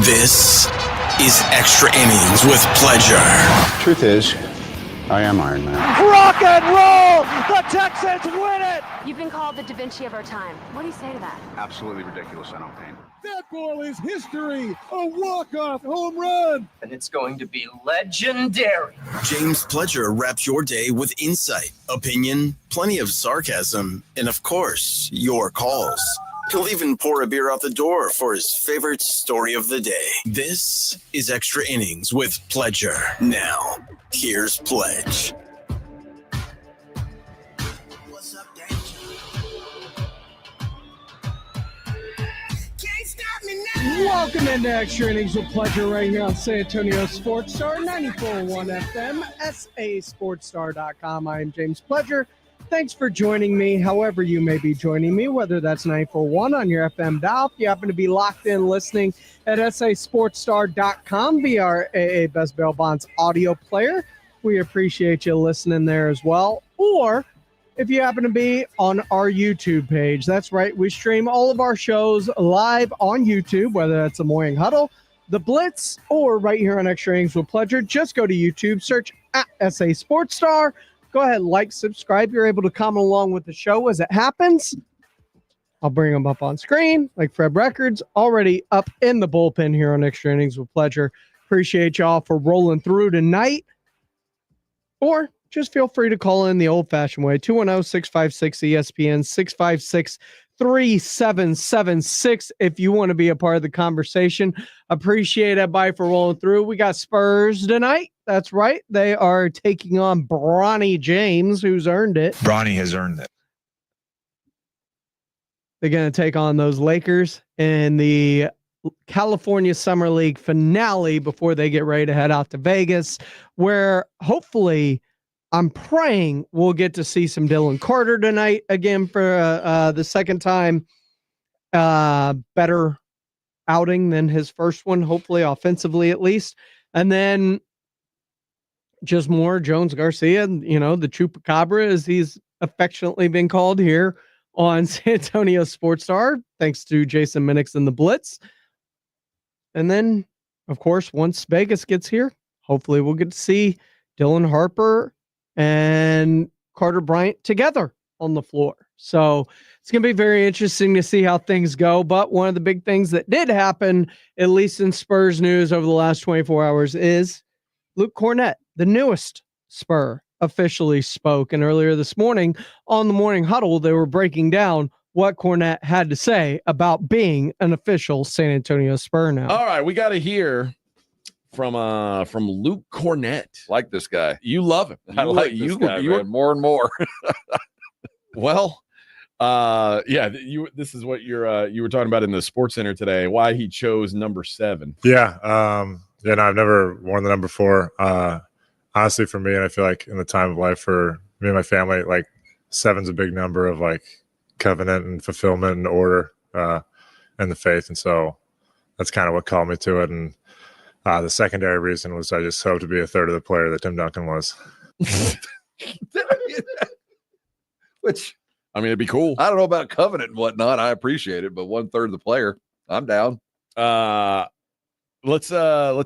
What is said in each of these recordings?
This is Extra Innings with Pleasure. Truth is, I am Iron Man. Rock and roll! The Texans win it! You've been called the Da Vinci of our time. What do you say to that? Absolutely ridiculous. I don't paint. That ball is history. A walk-off home run. And it's going to be legendary. James Pledger wraps your day with insight, opinion, plenty of sarcasm, and of course, your calls. He'll even pour a beer out the door for his favorite story of the day. This is Extra Innings with Pledger. Now, here's Pledge. What's up, Danger? Can't stop me now. Welcome into Extra Innings with Pleasure right here on San Antonio Sports Star, 94.1 FM, sasportstar.com. I am James Pledger. Thanks for joining me, however you may be joining me, whether that's 94.1 on your FM dial. If you happen to be locked in listening at sasportstar.com via our AA Best Bail Bonds audio player, we appreciate you listening there as well. Or if you happen to be on our YouTube page, that's right, we stream all of our shows live on YouTube, whether that's the Morning Huddle, the Blitz, or right here on Extra Innings with Pleasure. Just go to YouTube, search at SA Sports Star. Go ahead, like, subscribe. You're able to comment along with the show as it happens. I'll bring them up on screen, like Fred Records, already up in the bullpen here on Extra Innings with Pleasure. Appreciate y'all for rolling through tonight. Or just feel free to call in the old-fashioned way, 210-656-ESPN, 656-3776 if you want to be a part of the conversation. Appreciate everybody for rolling through. We got Spurs tonight. That's right. They are taking on Bronny James, who's earned it. Bronny has earned it. They're going to take on those Lakers in the California Summer League finale before they get ready to head out to Vegas, where hopefully I'm praying we'll get to see some Dylan Carter tonight again for the second time. Better outing than his first one, hopefully offensively at least. And then just more Jones Garcia, you know, the Chupacabra, as he's affectionately been called here on San Antonio Sports Star, thanks to Jason Minix and the Blitz. And then, of course, once Vegas gets here, hopefully we'll get to see Dylan Harper and Carter Bryant together on the floor. So it's going to be very interesting to see how things go. But one of the big things that did happen, at least in Spurs news over the last 24 hours, is Luke Cornett, the newest Spur, officially spoke. And earlier this morning on the Morning Huddle, they were breaking down what Cornett had to say about being an official San Antonio Spur now. All right, we got to hear from Luke Cornett. Like this guy. You love him. I like this guy, man, more and more. Well, this is what you were talking about in the Sports Center today, why he chose number 7. Yeah. I've never worn the number 4. Honestly, for me, and I feel like in the time of life for me and my family, like 7's a big number of like covenant and fulfillment and order and the faith. And so that's kind of what called me to it. And the secondary reason was I just hoped to be a third of the player that Tim Duncan was. Which, I mean, it'd be cool. I don't know about covenant and whatnot. I appreciate it, but 1/3 of the player, I'm down. Let's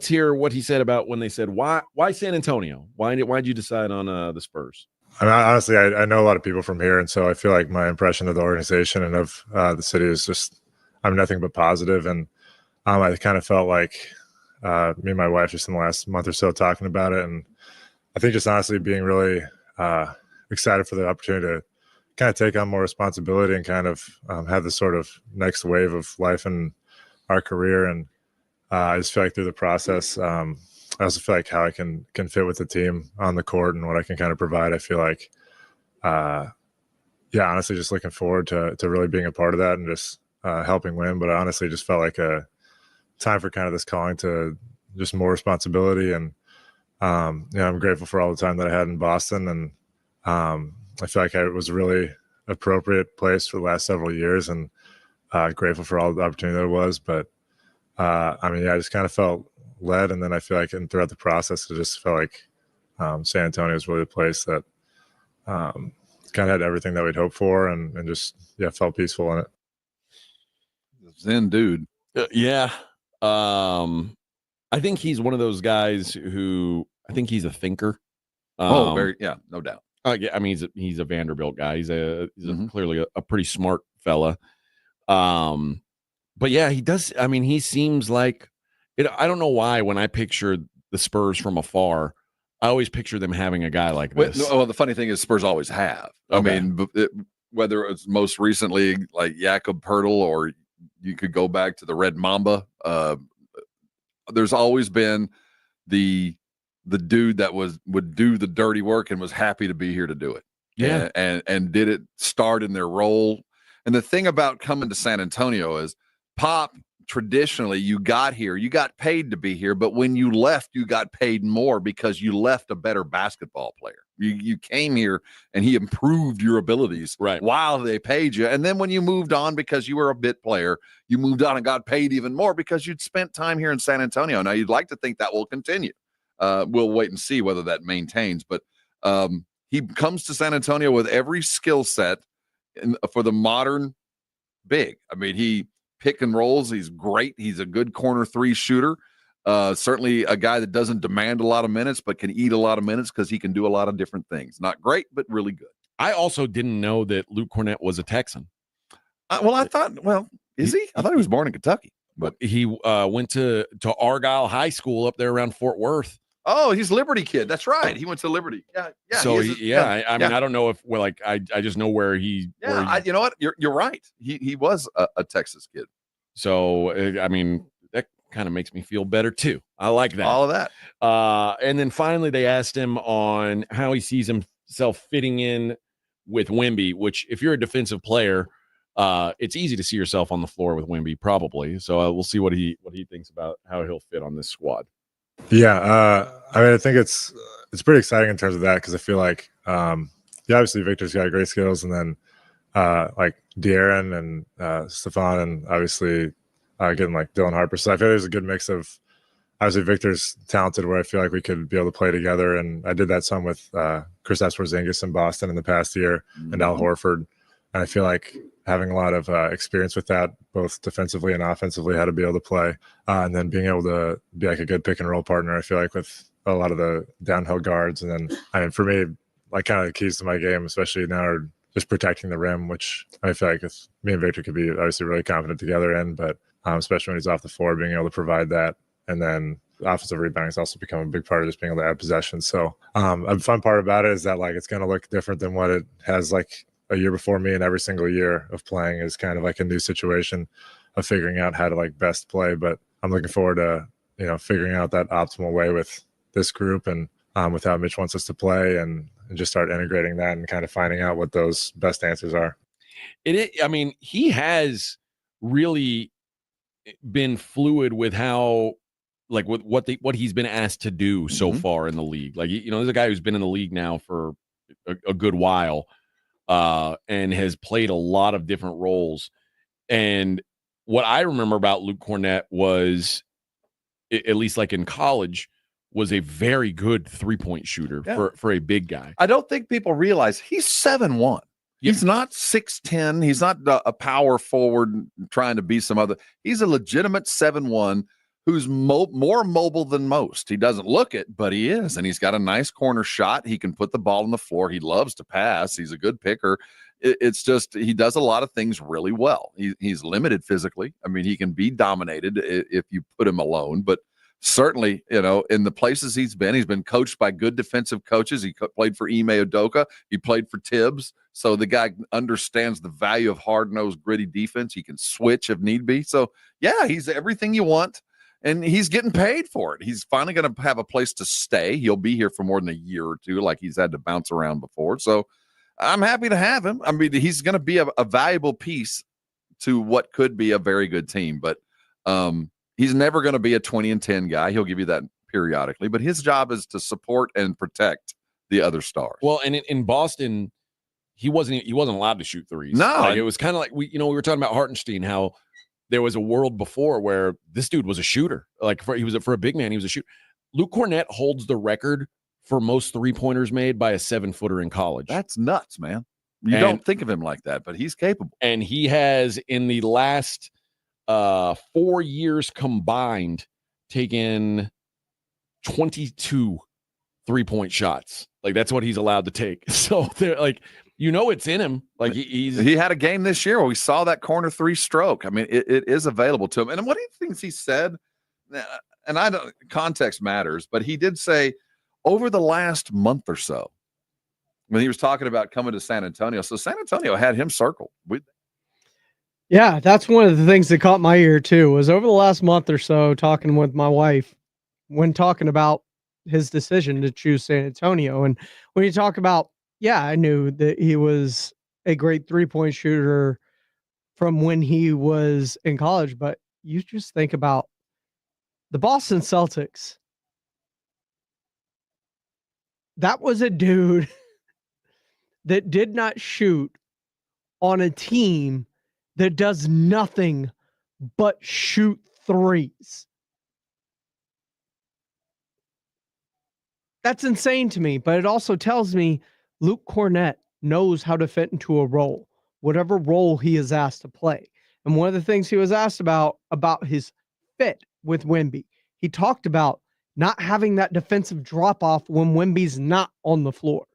hear what he said about when they said, why San Antonio? Why'd you decide on the Spurs? I mean, honestly, I know a lot of people from here, and so I feel like my impression of the organization and of the city is just, I'm nothing but positive. And I kind of felt like me and my wife just in the last month or so talking about it, and I think just honestly being really excited for the opportunity to kind of take on more responsibility and kind of have this sort of next wave of life in our career. And I just feel like through the process, I also feel like how I can fit with the team on the court and what I can kind of provide. I feel like, honestly, just looking forward to really being a part of that and just helping win. But I honestly just felt like a time for kind of this calling to just more responsibility. And, I'm grateful for all the time that I had in Boston. And I feel like it was a really appropriate place for the last several years, and grateful for all the opportunity that it was. But I just kind of felt led. And then I feel like throughout the process, it just felt like San Antonio is really the place that kind of had everything that we'd hoped for and just, felt peaceful in it. Zen dude. Yeah. I think he's one of those guys who I think he's a thinker. No doubt. Yeah, I mean he's a Vanderbilt guy. He's clearly a pretty smart fella. But yeah, he does. I mean, he seems like it. I don't know why when I picture the Spurs from afar, I always picture them having a guy like this. Well, the funny thing is Spurs always have. Okay. I mean, whether it's most recently like Jakob Pertl or you could go back to the Red Mamba. There's always been the dude that would do the dirty work and was happy to be here to do it. Yeah. And did it start in their role. And the thing about coming to San Antonio is Pop, traditionally, you got here, you got paid to be here, but when you left, you got paid more because you left a better basketball player. You came here and he improved your abilities while they paid you. And then when you moved on because you were a bit player, you moved on and got paid even more because you'd spent time here in San Antonio. Now, you'd like to think that will continue. We'll wait and see whether that maintains. But he comes to San Antonio with every skill set for the modern big. I mean, he pick and rolls. He's great. He's a good corner three shooter. Certainly a guy that doesn't demand a lot of minutes, but can eat a lot of minutes because he can do a lot of different things. Not great, but really good. I also didn't know that Luke Cornett was a Texan. I thought, is he? I thought he was born in Kentucky. But he went to Argyle High School up there around Fort Worth. Oh, he's Liberty kid. That's right. He went to Liberty. Yeah. So I mean, I don't know if I just know where he. Yeah, you know what? You're right. He was a Texas kid. So I mean, that kind of makes me feel better too. I like that. All of that. And then finally, they asked him on how he sees himself fitting in with Wemby. Which, if you're a defensive player, it's easy to see yourself on the floor with Wemby, probably. So we'll see what he thinks about how he'll fit on this squad. Yeah, I mean, I think it's pretty exciting in terms of that because I feel like, obviously Victor's got great skills, and then like De'Aaron and Stefan, and obviously getting like Dylan Harper. So I feel there's a good mix of obviously Victor's talented, where I feel like we could be able to play together, and I did that some with Kristaps Porzingis in Boston in the past year, and Al Horford, and I feel like having a lot of experience with that, both defensively and offensively, how to be able to play, and then being able to be like a good pick and roll partner. I feel like with a lot of the downhill guards, and then I mean for me, like kind of the keys to my game, especially now, are just protecting the rim, which I feel like me and Victor could be obviously really confident together in, but especially when he's off the floor, being able to provide that, and then offensive rebounding has also become a big part of just being able to add possession. So a fun part about it is that like it's going to look different than what it has like a year before me, and every single year of playing is kind of like a new situation of figuring out how to like best play. But I'm looking forward to, figuring out that optimal way with this group and with how Mitch wants us to play, and just start integrating that and kind of finding out what those best answers are. I mean, he has really been fluid with how, like with what he's been asked to do so far in the league. Like, there's a guy who's been in the league now for a good while, and has played a lot of different roles. And what I remember about Luke Cornett was, at least like in college, was a very good 3-point shooter for a big guy. I don't think people realize he's 7'1". He's not 6'10". He's not a power forward trying to be some other. He's a legitimate 7'1" who's more mobile than most. He doesn't look it, but he is. And he's got a nice corner shot. He can put the ball on the floor. He loves to pass. He's a good picker. It's just he does a lot of things really well. He's limited physically. I mean, he can be dominated if you put him alone, but certainly, in the places he's been coached by good defensive coaches. He played for Ime Udoka. He played for Tibbs. So the guy understands the value of hard-nosed, gritty defense. He can switch if need be. So, yeah, he's everything you want, and he's getting paid for it. He's finally going to have a place to stay. He'll be here for more than a year or two, like he's had to bounce around before. So I'm happy to have him. I mean, he's going to be a valuable piece to what could be a very good team. But he's never going to be a 20-10 guy. He'll give you that periodically, but his job is to support and protect the other stars. Well, and in Boston, he wasn't allowed to shoot threes. No, like, it was kind of like we were talking about Hartenstein, how there was a world before where this dude was a shooter. Like for a big man, he was a shooter. Luke Cornett holds the record for most 3-pointers made by a 7-footer in college. That's nuts, man. You don't think of him like that, but he's capable. And he has, in the last 4 years combined, taken 22 3-point shots. Like, that's what he's allowed to take. So they're like, it's in him. Like, he had a game this year where we saw that corner 3 stroke. I mean, it is available to him. And one of the things he said, and I don't, context matters, but he did say over the last month or so, when he was talking about coming to San Antonio. So San Antonio had him circled. Yeah, that's one of the things that caught my ear too, was over the last month or so, talking with my wife when talking about his decision to choose San Antonio. And when you talk about, I knew that he was a great 3-point shooter from when he was in college, but you just think about the Boston Celtics. That was a dude that did not shoot on a team that does nothing but shoot threes. That's insane to me, but it also tells me Luke Cornett knows how to fit into a role, whatever role he is asked to play. And one of the things he was asked about his fit with Wemby, he talked about not having that defensive drop-off when Wemby's not on the floor.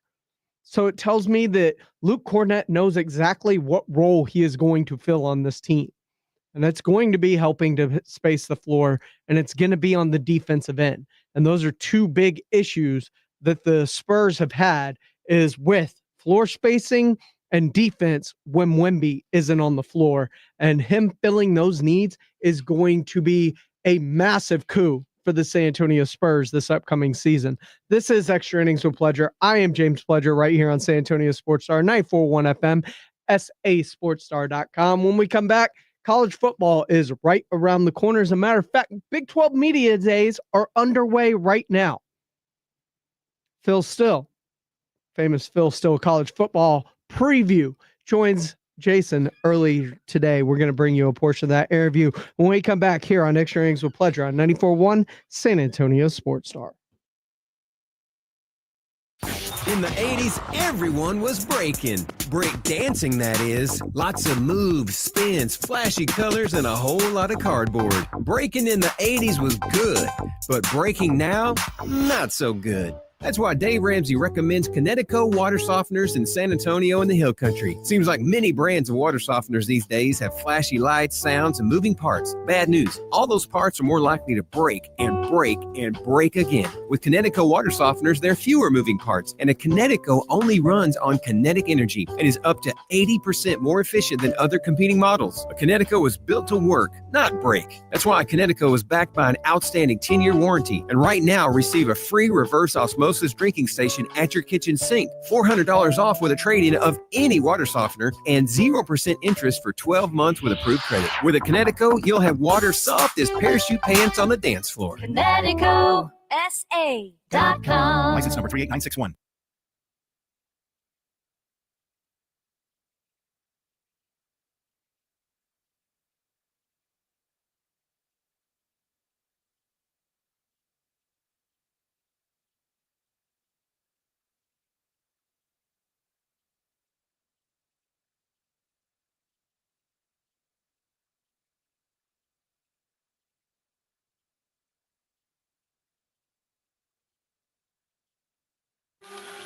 So it tells me that Luke Cornett knows exactly what role he is going to fill on this team. And that's going to be helping to space the floor, and it's going to be on the defensive end. And those are two big issues that the Spurs have had, is with floor spacing and defense when Wemby isn't on the floor. And him filling those needs is going to be a massive coup for the San Antonio Spurs this upcoming season. This is Extra Innings with Pledger. I am James Pledger right here on San Antonio Sports Star 941 FM, sasportstar.com. When we come back, college football is right around the corner. As a matter of fact, Big 12 Media Days are underway right now. Phil Still, famous Phil Still college football preview, joins Jason early today. We're going to bring you a portion of that interview when we come back here on Extra Innings with Pledger on 94.1 San Antonio Sports Star. In the 80s, everyone was breaking. Break dancing, that is. Lots of moves, spins, flashy colors, and a whole lot of cardboard. Breaking in the 80s was good, but breaking now, not so good. That's why Dave Ramsey recommends Kinetico water softeners in San Antonio and the Hill Country. Seems like many brands of water softeners these days have flashy lights, sounds, and moving parts. Bad news, all those parts are more likely to break and break and break again. With Kinetico water softeners, there are fewer moving parts, and a Kinetico only runs on kinetic energy and is up to 80% more efficient than other competing models. A Kinetico is built to work, not break. That's why a Kinetico is backed by an outstanding 10-year warranty. And right now, receive a free reverse osmosis drinking station at your kitchen sink, $400 off with a trade-in of any water softener, and 0% interest for 12 months with approved credit. With a Kinetico, you'll have water soft as parachute pants on the dance floor. KineticoSA.com. License number 38961.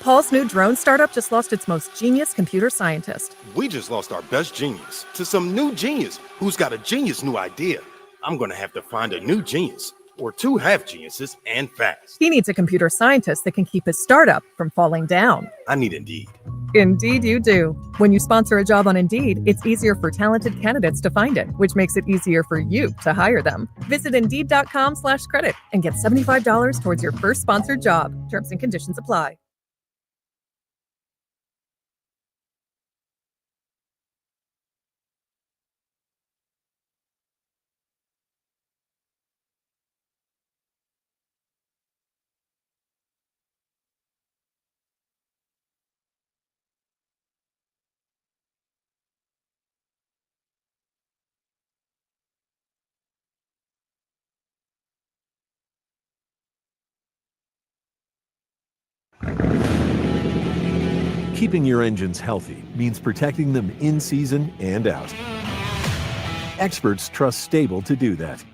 Paul's new drone startup just lost its most genius computer scientist. We just lost our best genius to some new genius who's got a genius new idea. I'm going to have to find a new genius, or two half geniuses, and fast. He needs a computer scientist that can keep his startup from falling down. I need Indeed. Indeed you do. When you sponsor a job on Indeed, it's easier for talented candidates to find it, which makes it easier for you to hire them. Visit Indeed.com/credit and get $75 towards your first sponsored job. Terms and conditions apply. Keeping your engines healthy means protecting them in season and out. Experts trust Stable to do that.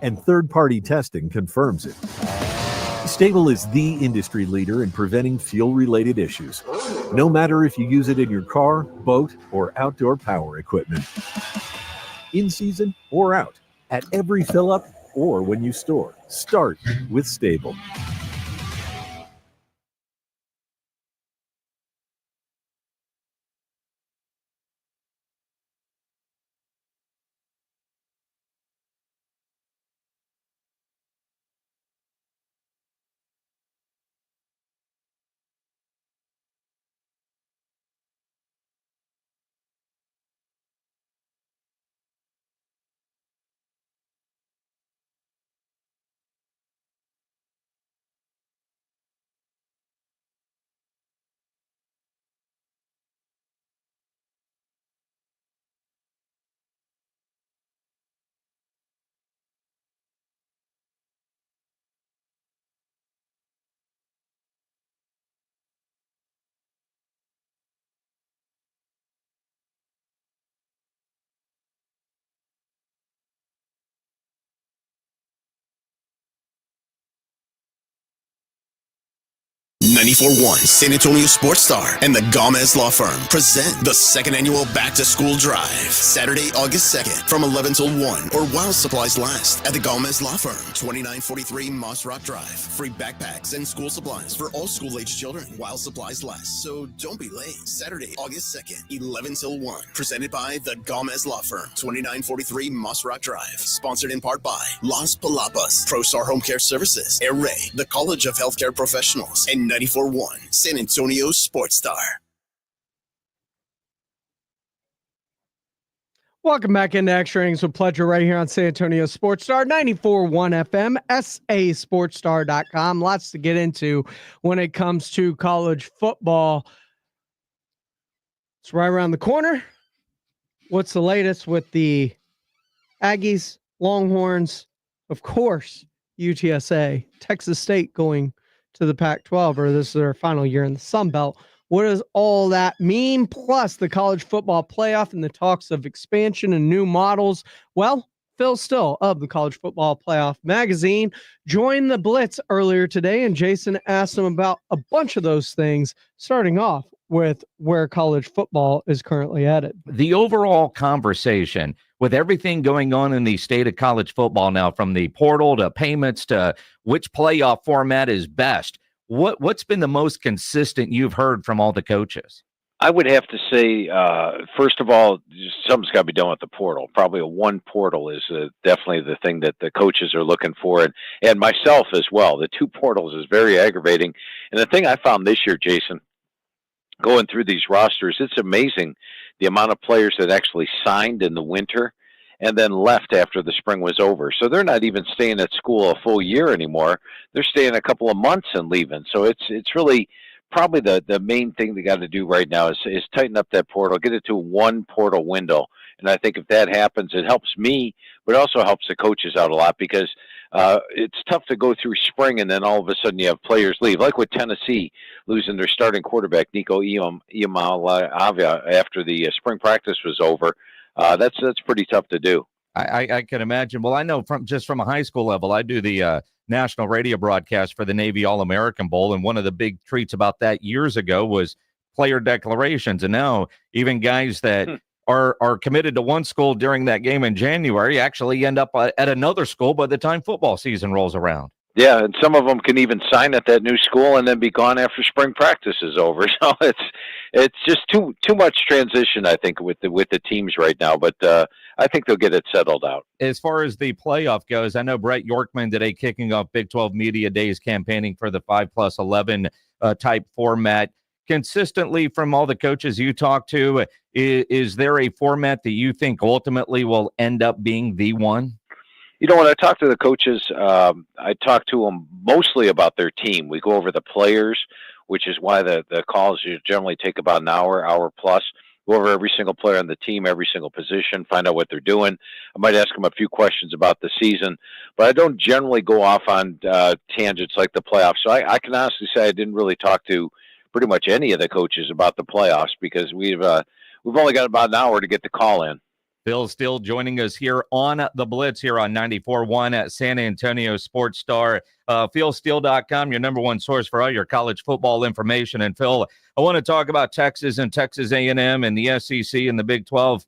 And third-party testing confirms it. Stable is the industry leader in preventing fuel-related issues, no matter if you use it in your car, boat, or outdoor power equipment. In season or out, at every fill-up or when you store, start with Stable. .94.1 San Antonio Sports Star and the Gomez Law Firm present the second annual Back to School Drive, Saturday, August 2nd from 11 till 1 or while supplies last at the Gomez Law Firm, 2943 Moss Rock Drive. Free backpacks and school supplies for all school-age children while supplies last. So don't be late. Saturday, August 2nd, 11 till 1. Presented by the Gomez Law Firm, 2943 Moss Rock Drive. Sponsored in part by Las Palapas, ProStar Home Care Services, Array, the College of Healthcare Professionals, and 94.1 San Antonio Sports Star. Welcome back into Extra Innings with Pleasure right here on San Antonio Sports Star, 94.1 FM, sasportstar.com. Lots to get into when it comes to college football. It's right around the corner. What's the latest with the Aggies, Longhorns, of course, UTSA, Texas State going to the Pac-12, or this is their final year in the Sun Belt. What does all that mean? Plus the college football playoff and the talks of expansion and new models. Well, Phil Still of the College Football Playoff magazine joined the Blitz earlier today, and Jason asked him about a bunch of those things, starting off with where college football is currently headed. The overall conversation with everything going on in the state of college football now, from the portal to payments to which playoff format is best, what's been the most consistent you've heard from all the coaches? I would have to say, first of all, something's got to be done with the portal. Probably a one portal is definitely the thing that the coaches are looking for, and myself as well. The two portals is very aggravating. And the thing I found this year, Jason, going through these rosters, it's amazing the amount of players that actually signed in the winter and then left after the spring was over. So they're not even staying at school a full year anymore. They're staying a couple of months and leaving. So it's really probably the main thing they got to do right now is tighten up that portal, get it to one portal window. And I think if that happens, it helps me, but it also helps the coaches out a lot, because it's tough to go through spring and then all of a sudden you have players leave, like with Tennessee losing their starting quarterback, Nico Iamaleava, after the spring practice was over. That's pretty tough to do. I can imagine. Well, I know from a high school level, I do the national radio broadcast for the Navy All-American Bowl, and one of the big treats about that years ago was player declarations. And now even guys that are committed to one school during that game in January actually end up at another school by the time football season rolls around. Yeah, and some of them can even sign at that new school and then be gone after spring practice is over. So it's just too much transition, I think, with the teams right now. But I think they'll get it settled out. As far as the playoff goes, I know Brett Yorkman today kicking off Big 12 Media Days, campaigning for the 5+11 type format. Consistently from all the coaches you talk to, is there a format that you think ultimately will end up being the one? You know, when I talk to the coaches, I talk to them mostly about their team. We go over the players, which is why the calls generally take about an hour plus. Go over every single player on the team, every single position, find out what they're doing. I might ask them a few questions about the season, but I don't generally go off on tangents like the playoffs. So I can honestly say I didn't really talk to pretty much any of the coaches about the playoffs, because we've only got about an hour to get the call in. Phil Steele joining us here on The Blitz here on 94.1 at San Antonio Sports Star. PhilSteele.com, your number one source for all your college football information. And Phil, I want to talk about Texas and Texas A&M and the SEC and the Big 12,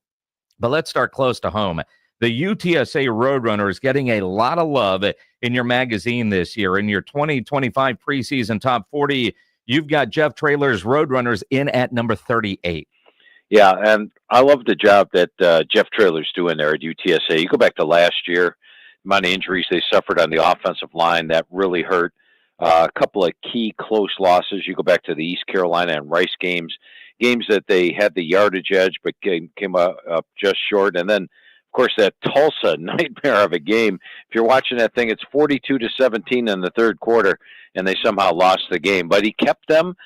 but let's start close to home. The UTSA Roadrunners getting a lot of love in your magazine this year. In your 2025 preseason top 40, you've got Jeff Traylor's Roadrunners in at number 38. Yeah, and I love the job that Jeff Traylor's doing there at UTSA. You go back to last year, the amount of injuries they suffered on the offensive line, that really hurt. A couple of key close losses. You go back to the East Carolina and Rice games that they had the yardage edge but came up just short. And then, of course, that Tulsa nightmare of a game. If you're watching that thing, it's 42-17 in the third quarter, and they somehow lost the game. But he kept them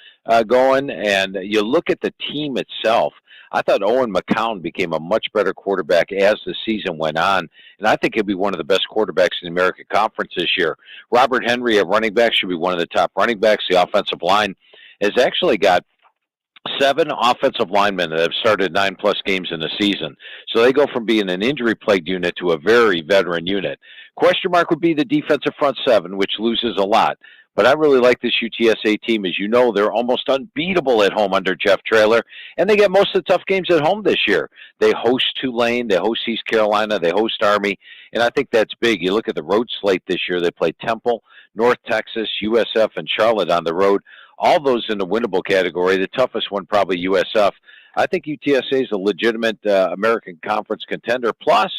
going, and you look at the team itself. I thought Owen McCown became a much better quarterback as the season went on, and I think he'll be one of the best quarterbacks in the American Conference this year. Robert Henry, a running back, should be one of the top running backs. The offensive line has actually got 7 offensive linemen that have started 9+ games in the season. So they go from being an injury-plagued unit to a very veteran unit. Question mark would be the defensive front 7, which loses a lot. But I really like this UTSA team. As you know, they're almost unbeatable at home under Jeff Traylor, and they get most of the tough games at home this year. They host Tulane, they host East Carolina, they host Army, and I think that's big. You look at the road slate this year, they play Temple, North Texas, USF, and Charlotte on the road. All those in the winnable category. The toughest one probably USF. I think UTSA is a legitimate American Conference contender. Plus,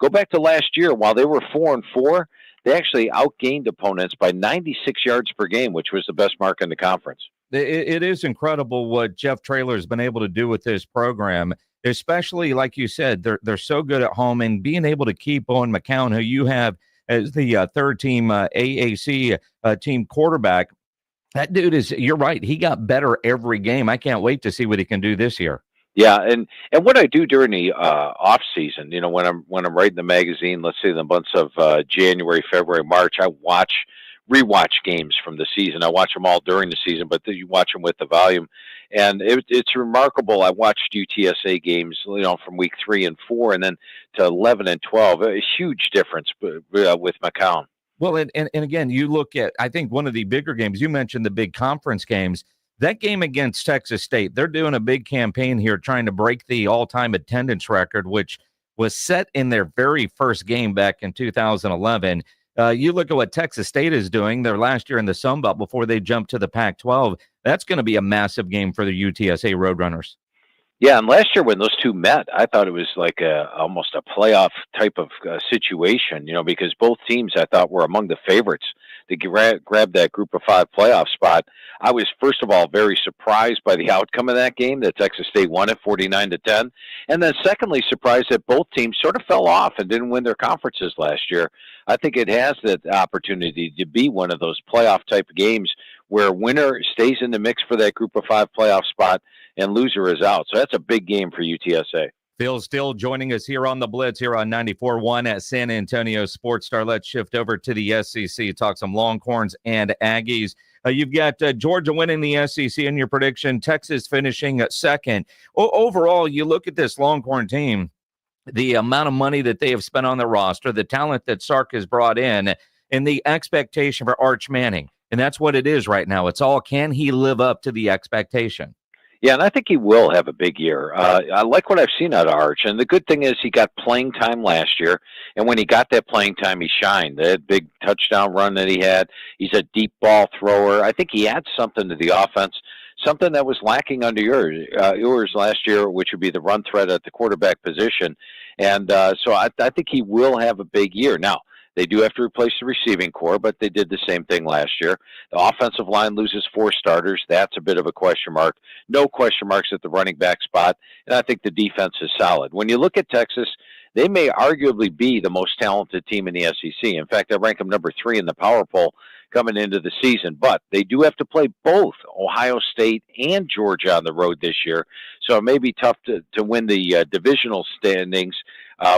go back to last year, while they were 4-4, they actually outgained opponents by 96 yards per game, which was the best mark in the conference. It is incredible what Jeff Traylor has been able to do with this program, especially, like you said, they're so good at home, and being able to keep Owen McCown, who you have as the third-team AAC team quarterback. That dude you're right, he got better every game. I can't wait to see what he can do this year. Yeah, and what I do during the off season, when I'm writing the magazine, let's say the months of January, February, March, I rewatch games from the season. I watch them all during the season, but then you watch them with the volume, and it's remarkable. I watched UTSA games, from week 3 and 4, and then to 11 and 12. A huge difference with McCown. Well, and again, you look at, I think one of the bigger games, you mentioned the big conference games. That game against Texas State, they're doing a big campaign here trying to break the all-time attendance record, which was set in their very first game back in 2011. You look at what Texas State is doing their last year in the Sun Belt before they jumped to the Pac-12. That's going to be a massive game for the UTSA Roadrunners. Yeah, and last year when those two met, I thought it was like almost a playoff type of situation, because both teams I thought were among the favorites to grab that Group of 5 playoff spot. I was, first of all, very surprised by the outcome of that game, that Texas State won it 49-10. And then secondly, surprised that both teams sort of fell off and didn't win their conferences last year. I think it has that opportunity to be one of those playoff type of games where winner stays in the mix for that Group of 5 playoff spot and loser is out. So that's a big game for UTSA. Phil Steele joining us here on the Blitz here on 94.1 at San Antonio Sports Star. Let's shift over to the SEC, talk some Longhorns and Aggies. You've got Georgia winning the SEC in your prediction, Texas finishing second. Overall, you look at this Longhorn team, the amount of money that they have spent on the roster, the talent that Sark has brought in, and the expectation for Arch Manning. And that's what it is right now. It's all, can he live up to the expectation? Yeah, and I think he will have a big year. I like what I've seen out of Arch. And the good thing is he got playing time last year. And when he got that playing time, he shined. That big touchdown run that he had, he's a deep ball thrower. I think he adds something to the offense, something that was lacking under yours last year, which would be the run threat at the quarterback position. And so I think he will have a big year. Now, they do have to replace the receiving core, but they did the same thing last year. The offensive line loses 4 starters. That's a bit of a question mark. No question marks at the running back spot, and I think the defense is solid. When you look at Texas, they may arguably be the most talented team in the SEC. In fact, I rank them number 3 in the power poll coming into the season, but they do have to play both Ohio State and Georgia on the road this year, so it may be tough to win the divisional standings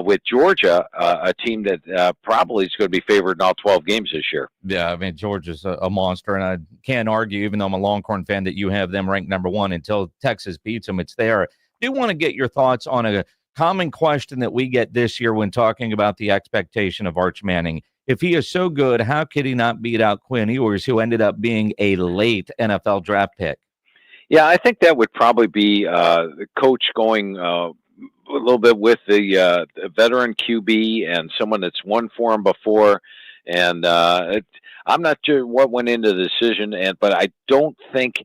with Georgia, a team that probably is going to be favored in all 12 games this year. Yeah, I mean, Georgia's a monster, and I can't argue, even though I'm a Longhorn fan, that you have them ranked number 1 until Texas beats them. It's there. I do want to get your thoughts on a common question that we get this year when talking about the expectation of Arch Manning. If he is so good, how could he not beat out Quinn Ewers, who ended up being a late NFL draft pick? Yeah, I think that would probably be the coach going a little bit with the veteran QB and someone that's won for him before. And I'm not sure what went into the decision, but I don't think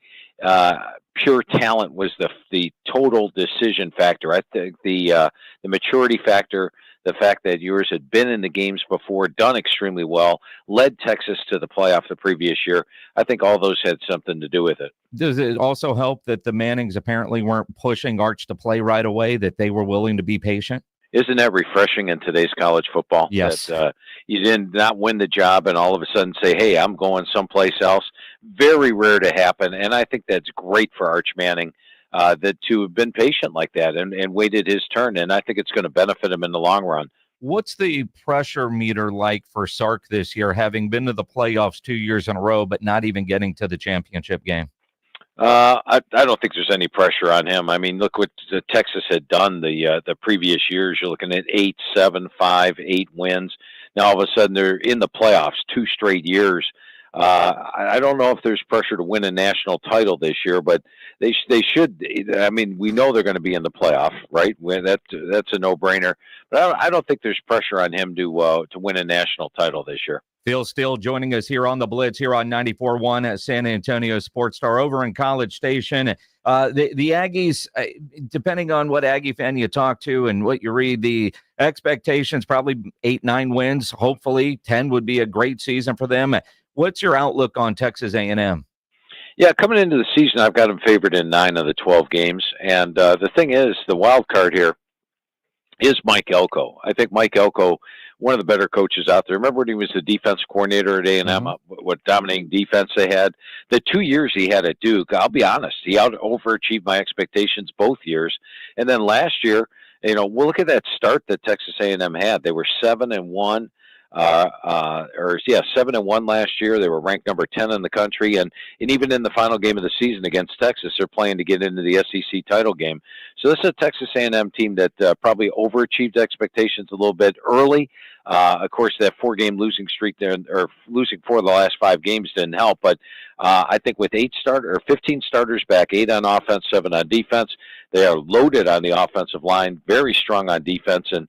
pure talent was the total decision factor. I think the maturity factor, the fact that Ewers had been in the games before, done extremely well, led Texas to the playoff the previous year. I think all those had something to do with it. Does it also help that the Mannings apparently weren't pushing Arch to play right away, that they were willing to be patient? Isn't that refreshing in today's college football? Yes. That you did not win the job and all of a sudden say, hey, I'm going someplace else. Very rare to happen. And I think that's great for Arch Manning that to have been patient like that and waited his turn. And I think it's going to benefit him in the long run. What's the pressure meter like for Sark this year, having been to the playoffs 2 years in a row, but not even getting to the championship game? I don't think there's any pressure on him. I mean, look what Texas had done the previous years. You're looking at 8, 7, 5, 8 wins. Now all of a sudden they're in the playoffs 2 straight years. I don't know if there's pressure to win a national title this year, but they should. I mean, we know they're going to be in the playoff, right? That's a no-brainer. But I don't think there's pressure on him to win a national title this year. Phil Steele joining us here on the Blitz here on 94.1 at San Antonio Sports Star over in College Station. The Aggies, depending on what Aggie fan you talk to and what you read, the expectations probably 8, 9 wins. Hopefully 10 would be a great season for them. What's your outlook on Texas A&M? Yeah, coming into the season, I've got them favored in 9 of the 12 games. And the thing is, the wild card here is Mike Elko. I think Mike Elko, one of the better coaches out there. Remember when he was the defense coordinator at A&M, what dominating defense they had? The 2 years he had at Duke, I'll be honest, he overachieved my expectations both years. And then last year, we'll look at that start that Texas A&M had. They were 7-1. 7-1 last year. They were ranked number 10 in the country, and even in the final game of the season against Texas, they're playing to get into the SEC title game. So this is a Texas A&M team that probably overachieved expectations a little bit early. Of course, that 4-game losing streak there, or losing 4 of the last 5 games, didn't help. But I think with 15 starters back, 8 on offense, 7 on defense, they are loaded on the offensive line, very strong on defense. And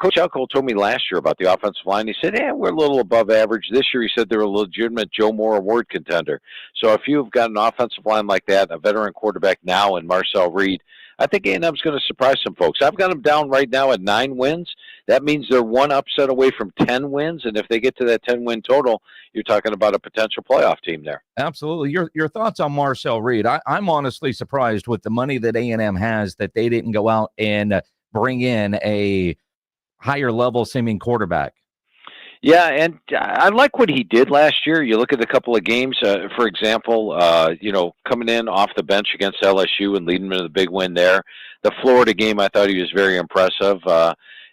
Coach Elko told me last year about the offensive line. He said, we're a little above average. This year, he said they're a legitimate Joe Moore Award contender. So if you've got an offensive line like that, a veteran quarterback now in Marcel Reed, I think A&M's going to surprise some folks. I've got them down right now at 9 wins. That means they're 1 upset away from 10 wins. And if they get to that 10-win total, you're talking about a potential playoff team there. Absolutely. Your thoughts on Marcel Reed? I'm honestly surprised with the money that A&M has that they didn't go out and bring in a higher level seeming quarterback. Yeah, and I like what he did last year. You look at a couple of games, for example, coming in off the bench against LSU and leading them to the big win there. The Florida game, I thought he was very impressive.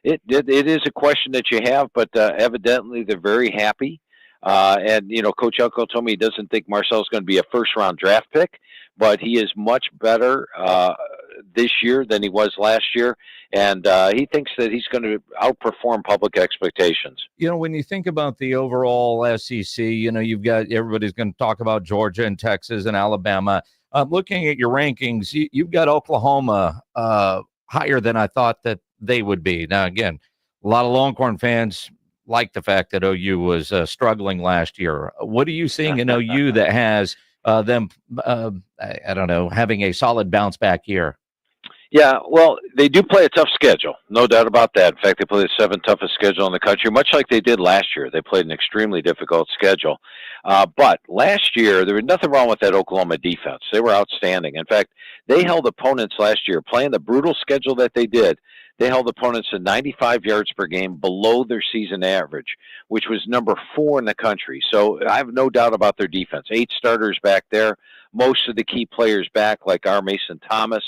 It is a question that you have, but evidently they're very happy. And Coach Elko told me he doesn't think Marcel's going to be a first-round draft pick, but he is much better this year than he was last year, and he thinks that he's going to outperform public expectations. When you think about the overall SEC, you've got everybody's going to talk about Georgia and Texas and Alabama. Looking at your rankings, you've got Oklahoma higher than I thought that they would be. Now, again, a lot of Longhorn fans like the fact that OU was struggling last year. What are you seeing in OU that has them, I don't know, having a solid bounce back year? Yeah, well, they do play a tough schedule, no doubt about that. In fact, they play the 7th toughest schedule in the country, much like they did last year. They played an extremely difficult schedule. But last year, there was nothing wrong with that Oklahoma defense. They were outstanding. In fact, they held opponents last year, playing the brutal schedule that they did. They held opponents to 95 yards per game below their season average, which was number 4 in the country. So I have no doubt about their defense. 8 starters back there. Most of the key players back, like R. Mason Thomas,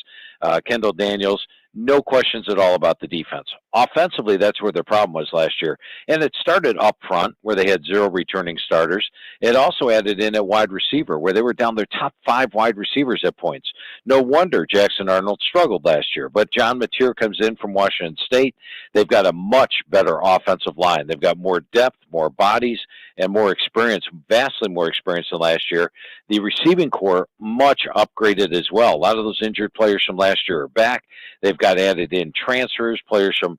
Kendall Daniels, No questions at all about the defense. Offensively, that's where their problem was last year. And it started up front, where they had 0 returning starters. It also added in a wide receiver, where they were down their top 5 wide receivers at points. No wonder Jackson Arnold struggled last year. But John Mateer comes in from Washington State. They've got a much better offensive line. They've got more depth, more bodies, and more experience, vastly more experience than last year. The receiving core, much upgraded as well. A lot of those injured players from last year are back. They've got added in transfers, players from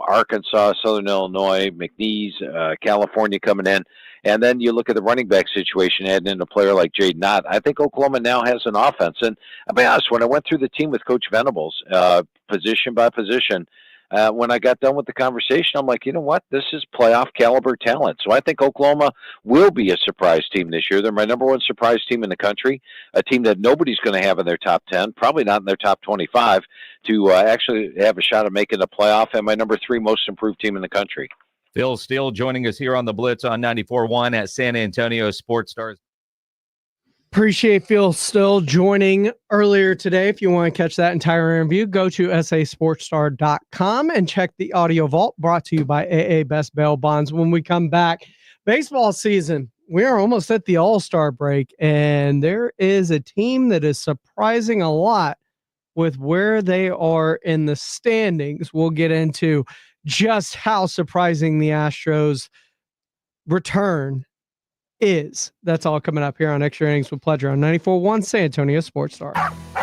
Arkansas, Southern Illinois, McNeese, California coming in. And then you look at the running back situation, adding in a player like Jade Knott. I think Oklahoma now has an offense. And I'll be honest, when I went through the team with Coach Venables, position by position, when I got done with the conversation, I'm like, you know what? This is playoff caliber talent. So I think Oklahoma will be a surprise team this year. They're my number 1 surprise team in the country, a team that nobody's going to have in their top 10, probably not in their top 25, to actually have a shot at making the playoff, and my number 3 most improved team in the country. Phil Steele joining us here on the Blitz on 94.1 at San Antonio Sports Stars. Appreciate Phil still joining earlier today. If you want to catch that entire interview, go to sasportstar.com and check the audio vault, brought to you by AA Best Bail Bonds. When we come back, baseball season, we are almost at the All-Star break, and there is a team that is surprising a lot with where they are in the standings. We'll get into just how surprising the Astros return is. That's all coming up here on Extra Innings with Pleasure on 94.1 San Antonio Sports Star.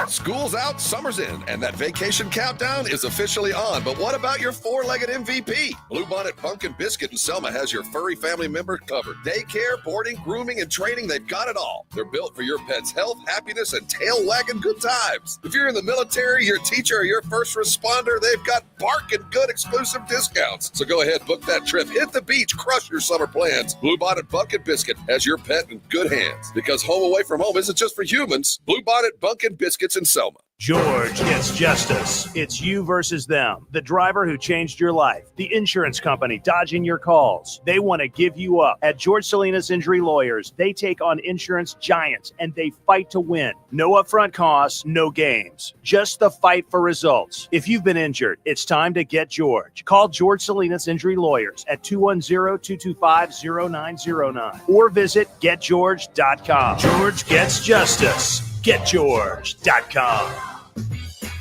School's out, summer's in, and that vacation countdown is officially on. But what about your four-legged MVP? Bluebonnet Pumpkin Biscuit in Selma has your furry family member covered. Daycare, boarding, grooming, and training, they've got it all. They're built for your pet's health, happiness, and tail-wagging good times. If you're in the military, your teacher, or your first responder, they've got barking good exclusive discounts. So go ahead, book that trip, hit the beach, crush your summer plans. Bluebonnet Pumpkin Biscuit has your pet in good hands. Because home away from home isn't just for humans. Bluebonnet Pumpkin Biscuits in Selma. George gets justice. It's you versus them. The driver who changed your life. The insurance company dodging your calls. They want to give you up. At George Salinas Injury Lawyers, they take on insurance giants and they fight to win. No upfront costs, no games. Just the fight for results. If you've been injured, it's time to get George. Call George Salinas Injury Lawyers at 210-225-0909 or visit getgeorge.com. George gets justice. GetGeorge.com.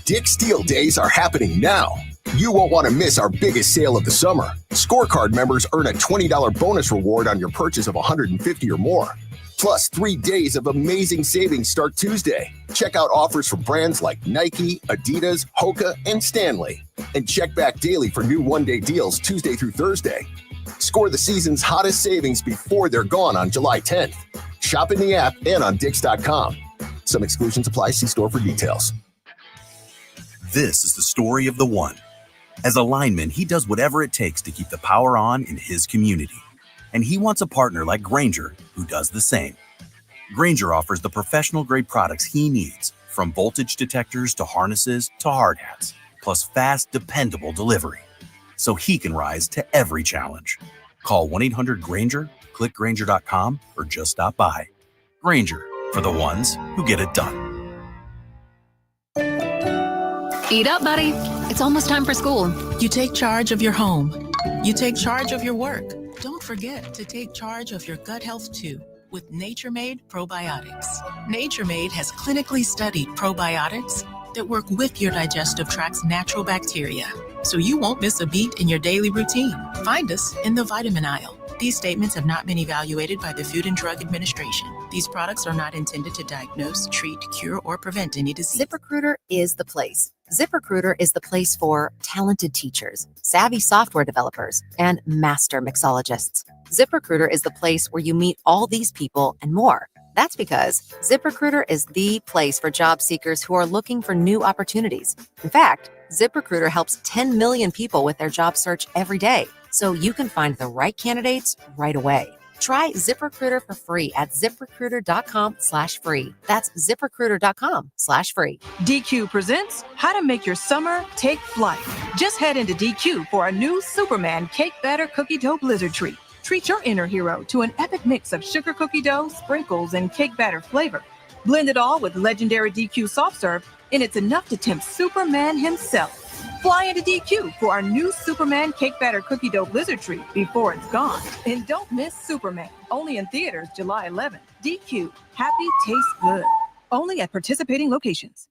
Dick Steele Days are happening now. You won't want to miss our biggest sale of the summer. Scorecard members earn a $20 bonus reward on your purchase of $150 or more. Plus 3 days of amazing savings start Tuesday. Check out offers from brands like Nike, Adidas, Hoka, and Stanley. And check back daily for new one-day deals Tuesday through Thursday. Score the season's hottest savings before they're gone on July 10th. Shop in the app and on Dix.com. Some exclusions apply. See store for details. This is the story of the one. As a lineman, he does whatever it takes to keep the power on in his community. And he wants a partner like Grainger who does the same. Grainger offers the professional-grade products he needs, from voltage detectors to harnesses to hard hats, plus fast, dependable delivery, so he can rise to every challenge. Call 1-800-GRAINGER, click Grainger.com, or just stop by. Grainger, for the ones who get it done. Eat up, buddy. It's almost time for school. You take charge of your home. You take charge of your work. Don't forget to take charge of your gut health too with Nature Made Probiotics. Nature Made has clinically studied probiotics that work with your digestive tract's natural bacteria, so you won't miss a beat in your daily routine. Find us in the vitamin aisle. These statements have not been evaluated by the Food and Drug Administration. These products are not intended to diagnose, treat, cure, or prevent any disease. ZipRecruiter is the place. ZipRecruiter is the place for talented teachers, savvy software developers, and master mixologists. ZipRecruiter is the place where you meet all these people and more. That's because ZipRecruiter is the place for job seekers who are looking for new opportunities. In fact, ZipRecruiter helps 10 million people with their job search every day, so you can find the right candidates right away. Try ZipRecruiter for free at ZipRecruiter.com/free. That's ZipRecruiter.com/free. DQ presents How to Make Your Summer Take Flight. Just head into DQ for a new Superman Cake Batter Cookie Dough Blizzard treat. Treat your inner hero to an epic mix of sugar cookie dough, sprinkles, and cake batter flavor. Blend it all with legendary DQ soft serve and it's enough to tempt Superman himself. Fly into DQ for our new Superman cake batter cookie dough blizzard treat before it's gone. And don't miss Superman, only in theaters July 11th. DQ, happy tastes good. Only at participating locations.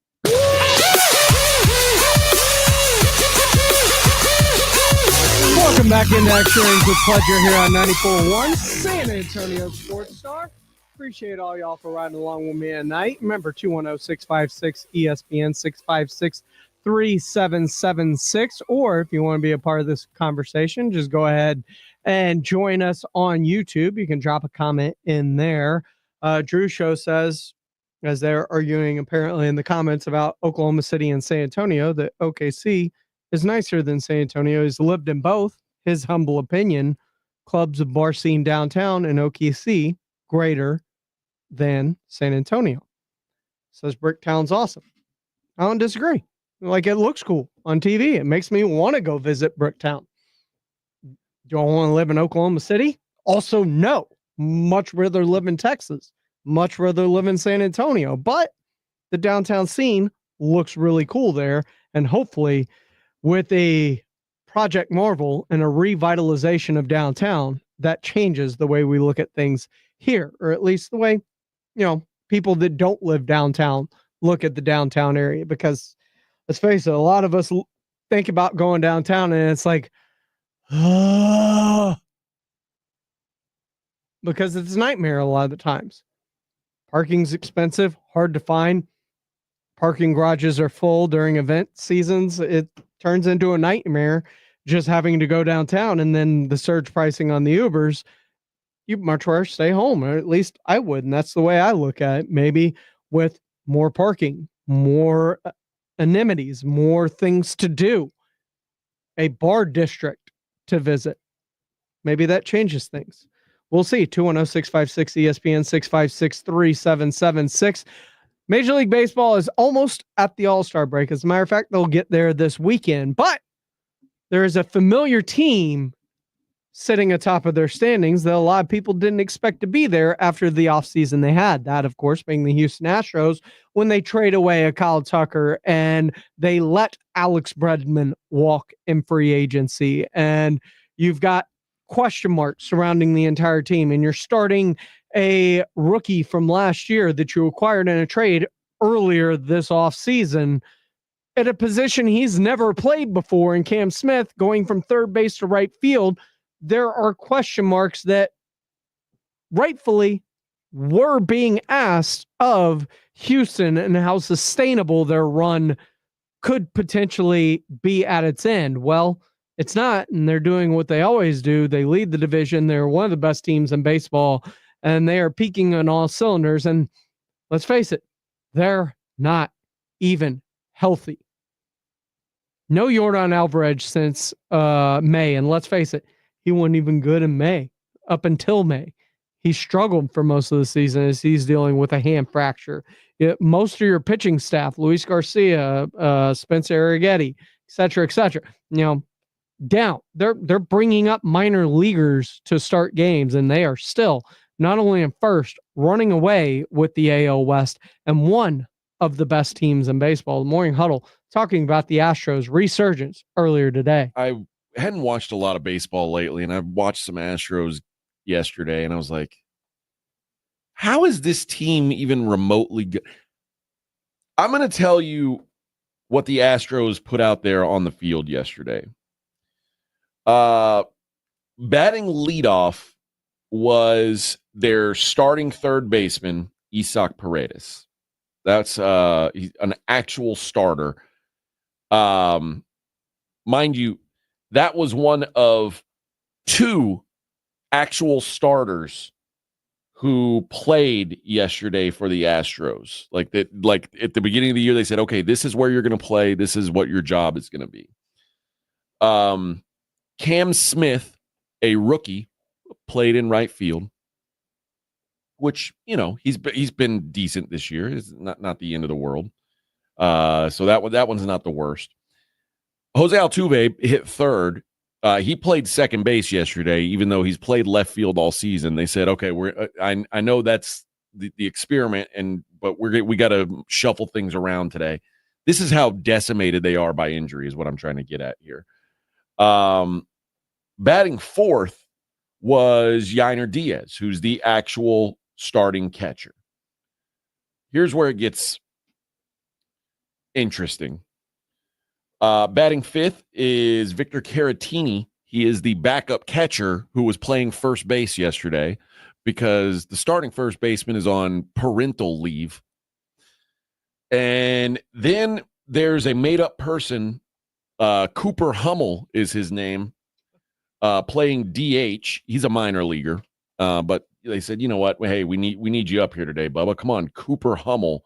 Welcome back into Extra Innings with Pleasure here on 94.1 San Antonio Sports Star. Appreciate all y'all for riding along with me tonight. Remember, 210-656-ESPN, 656-3776. Or if you want to be a part of this conversation, just go ahead and join us on YouTube. You can drop a comment in there. Drew Show says, as they're arguing apparently in the comments about Oklahoma City and San Antonio, that OKC is nicer than San Antonio. He's lived in both. His humble opinion, clubs of bar scene downtown and OKC greater than San Antonio. Says Bricktown's awesome. I don't disagree. Like, it looks cool on TV. It makes me want to go visit Bricktown. Do I want to live in Oklahoma City? Also, no. Much rather live in Texas. Much rather live in San Antonio. But the downtown scene looks really cool there. And hopefully, with a Project Marvel and a revitalization of downtown, that changes the way we look at things here, or at least the way, people that don't live downtown look at the downtown area. Because let's face it, a lot of us think about going downtown and it's like, because it's a nightmare a lot of the times. Parking's expensive, hard to find. Parking garages are full during event seasons. It turns into a nightmare just having to go downtown, and then the surge pricing on the Ubers. You'd much rather stay home, or at least I would, and that's the way I look at it. Maybe with more parking, more amenities, more things to do, a bar district to visit. Maybe that changes things. We'll see. 210-656-ESPN, 656-3776. Major League Baseball is almost at the All-Star break. As a matter of fact, they'll get there this weekend. But there is a familiar team sitting atop of their standings that a lot of people didn't expect to be there after the offseason they had. That, of course, being the Houston Astros, when they trade away a Kyle Tucker and they let Alex Bregman walk in free agency. And you've got question marks surrounding the entire team, and you're starting a rookie from last year that you acquired in a trade earlier this offseason at a position he's never played before in Cam Smith, going from third base to right field. There are question marks that rightfully were being asked of Houston and how sustainable their run could potentially be at its end. Well, it's not, and they're doing what they always do. They lead the division. They're one of the best teams in baseball, and they are peaking on all cylinders. And let's face it, they're not even healthy. No Yordan Alvarez since May, and let's face it, he wasn't even good in May, up until May. He struggled for most of the season as he's dealing with a hand fracture. Most of your pitching staff, Luis Garcia, Spencer Arrighetti, et cetera, down. They're bringing up minor leaguers to start games, and they are still not only in first, running away with the AL West and one of the best teams in baseball. The Morning Huddle talking about the Astros resurgence earlier today. I hadn't watched a lot of baseball lately, and I watched some Astros yesterday, and I was like, how is this team even remotely good? I'm going to tell you what the Astros put out there on the field yesterday. Batting leadoff was their starting third baseman, Isaac Paredes. That's he's an actual starter. Mind you, that was one of two actual starters who played yesterday for the Astros. Like at the beginning of the year, they said, okay, this is where you're going to play. This is what your job is going to be. Cam Smith, a rookie, played in right field, which, he's been decent this year. It's not the end of the world. So that one's not the worst. Jose Altuve hit third. He played second base yesterday, even though he's played left field all season. They said, okay, I know that's the experiment, but we got to shuffle things around today. This is how decimated they are by injury is what I'm trying to get at here. Batting fourth was Yainer Diaz, who's the actual starting catcher. Here's where it gets interesting. Batting fifth is Victor Caratini. He is the backup catcher who was playing first base yesterday because the starting first baseman is on parental leave. And then there's a made-up person, Cooper Hummel is his name, playing DH. He's a minor leaguer, but they said, you know what? Hey, we need you up here today, Bubba. Come on, Cooper Hummel.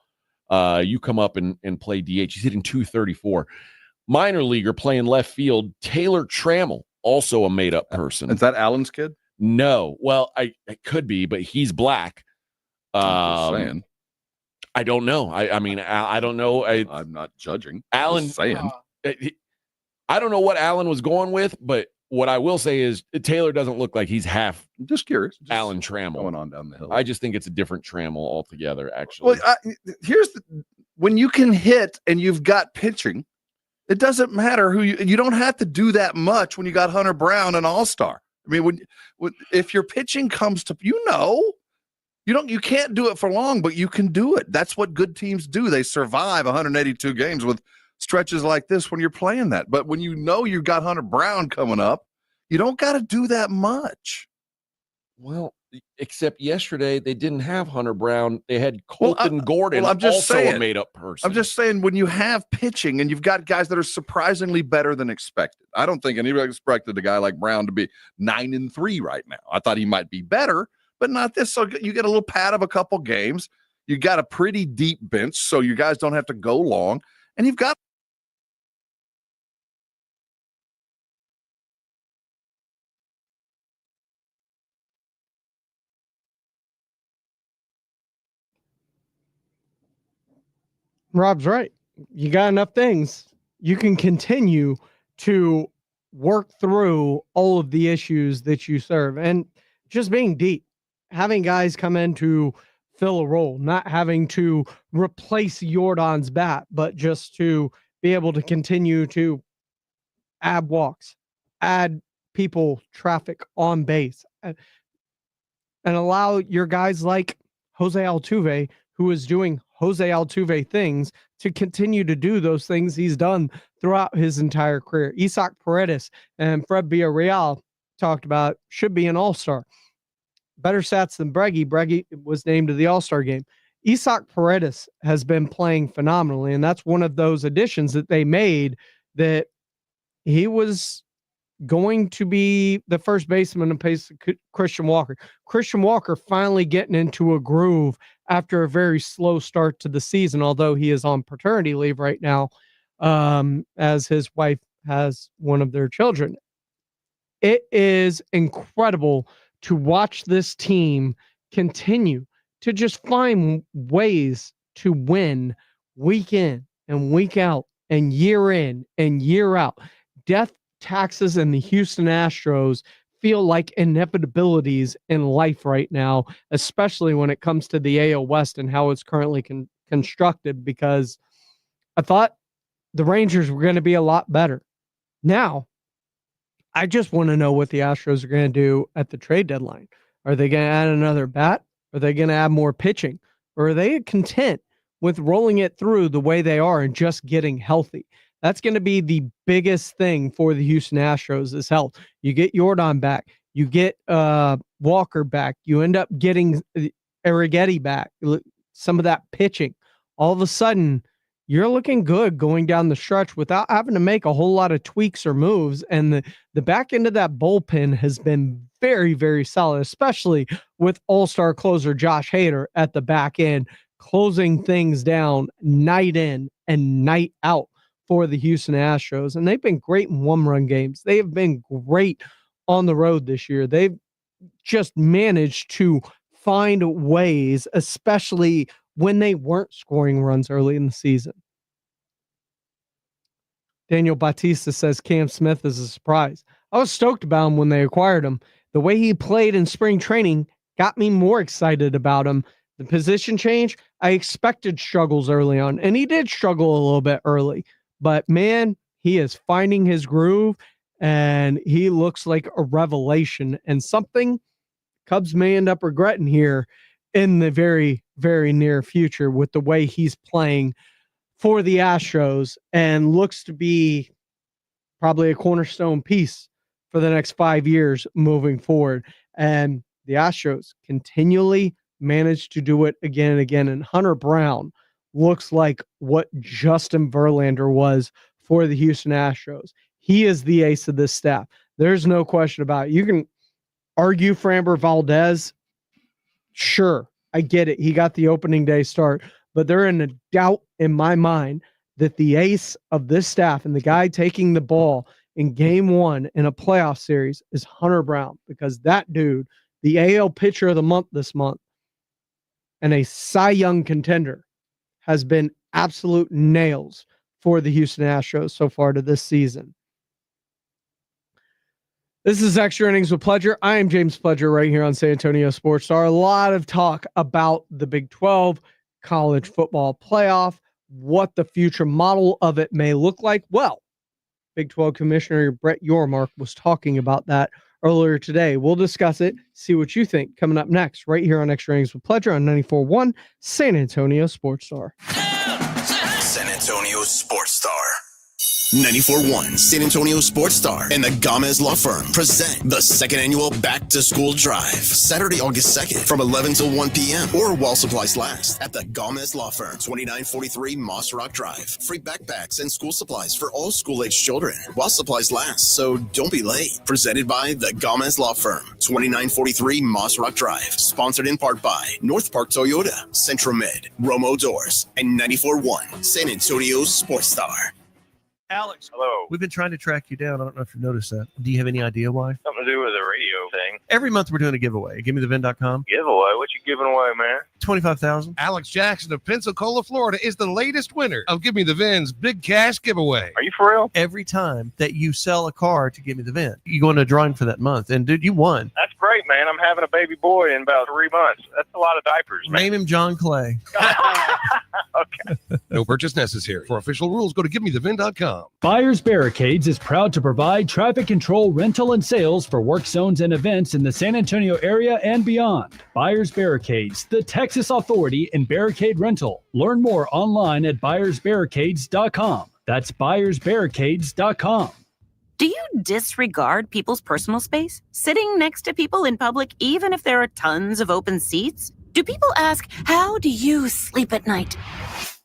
You come up and play DH. He's hitting 234. Minor leaguer playing left field, Taylor Trammell, also a made-up person. Is that Allen's kid? No. Well, it could be, but he's black. I'm just saying. I don't know. I mean, I don't know. I'm not judging. Allen, Just saying. I don't know what Allen was going with, but what I will say is Taylor doesn't look like he's half. Just curious. Allen Trammell going on down the hill. I just think it's a different Trammell altogether. Actually, Well, when you can hit and you've got pitching, it doesn't matter who you don't have to do that much when you got Hunter Brown, an all-star. I mean, if your pitching comes to, you can't do it for long, but you can do it. That's what good teams do. They survive 182 games with stretches like this when you're playing that. But when you've got Hunter Brown coming up, you don't got to do that much. Well, except yesterday they didn't have Hunter Brown. They had Colton Gordon, I'm just also saying, a made-up person. I'm just saying when you have pitching and you've got guys that are surprisingly better than expected. I don't think anybody expected a guy like Brown to be 9-3 right now. I thought he might be better, but not this. So you get a little pad of a couple games. You got a pretty deep bench, so you guys don't have to go long. And you've got Rob's right. You got enough things. You can continue to work through all of the issues that you serve. And just being deep, having guys come in to fill a role, not having to replace Jordan's bat, but just to be able to continue to add walks, add people, traffic on base, and allow your guys like Jose Altuve, who is doing Jose Altuve things, to continue to do those things he's done throughout his entire career. Isaac Paredes and Fred Villarreal talked about should be an all-star. Better stats than Breggy. Breggy was named to the all-star game. Isaac Paredes has been playing phenomenally, and that's one of those additions that they made, that he was going to be the first baseman in place of Christian Walker. Christian Walker finally getting into a groove after a very slow start to the season, although he is on paternity leave right now, as his wife has one of their children. It is incredible to watch this team continue to just find ways to win week in and week out and year in and year out. Death, taxes, and the Houston Astros feel like inevitabilities in life right now, especially when it comes to the AL West and how it's currently constructed, because I thought the Rangers were going to be a lot better. Now, I just want to know what the Astros are going to do at the trade deadline. Are they going to add another bat? Are they going to add more pitching? Or are they content with rolling it through the way they are and just getting healthy? That's going to be the biggest thing for the Houston Astros is health. You get Jordan back. You get Walker back. You end up getting Arrighetti back. Some of that pitching. All of a sudden, you're looking good going down the stretch without having to make a whole lot of tweaks or moves. And the back end of that bullpen has been very, very solid, especially with all-star closer Josh Hader at the back end, closing things down night in and night out for the Houston Astros. And they've been great in one-run games. They have been great on the road this year. They've just managed to find ways, especially when they weren't scoring runs early in the season. Daniel Bautista says Cam Smith is a surprise. I was stoked about him when they acquired him. The way he played in spring training got me more excited about him The position change, I expected struggles early on, and he did struggle a little bit early. But, man, he is finding his groove, and he looks like a revelation and something Cubs may end up regretting here in the very, very near future with the way he's playing for the Astros and looks to be probably a cornerstone piece for the next 5 years moving forward. And the Astros continually manage to do it again and again. And Hunter Brown looks like what Justin Verlander was for the Houston Astros. He is the ace of this staff. There's no question about it. You can argue Framber Valdez. Sure, I get it. He got the opening day start, but there ain't a doubt in my mind that the ace of this staff and the guy taking the ball in game one in a playoff series is Hunter Brown, because that dude, the AL pitcher of the month this month and a Cy Young contender, has been absolute nails for the Houston Astros so far to this season. This is Extra Innings with Pledger. I am James Pledger right here on San Antonio Sports Star. A lot of talk about the Big 12 college football playoff, what the future model of it may look like. Well, Big 12 Commissioner Brett Yormark was talking about that earlier today. We'll discuss it, see what you think coming up next right here on Extra Innings with Pledger on 94.1 San Antonio Sports Star. San Antonio Sports Star. 94.1 San Antonio Sports Star and the Gomez Law Firm present the second annual Back to School Drive, Saturday, August 2nd from 11 till 1 p.m. or while supplies last at the Gomez Law Firm, 2943 Moss Rock Drive. Free backpacks and school supplies for all school-aged children while supplies last, so don't be late. Presented by the Gomez Law Firm, 2943 Moss Rock Drive. Sponsored in part by North Park Toyota, Centromed, Romo Doors, and 94.1 San Antonio Sports Star. Alex. Hello. We've been trying to track you down. I don't know if you've noticed that. Do you have any idea why? Something to do with the radio thing. Every month we're doing a giveaway. GiveMeTheVin.com. Giveaway? What you giving away, man? $25,000. Alex Jackson of Pensacola, Florida is the latest winner of Give Me the Vin's big cash giveaway. Are you for real? Every time that you sell a car to Give Me the Vin, you go into a drawing for that month. And dude, you won. That's great, man. I'm having a baby boy in about 3 months. That's a lot of diapers, man. Name him John Clay. Okay. No purchase necessary. For official rules, go to GiveMeTheVin.com. Buyers Barricades is proud to provide traffic control, rental, and sales for work zones and events in the San Antonio area and beyond. Buyers Barricades, the Texas authority in barricade rental. Learn more online at buyersbarricades.com. That's buyersbarricades.com. Do you disregard people's personal space? Sitting next to people in public, even if there are tons of open seats? Do people ask, how do you sleep at night?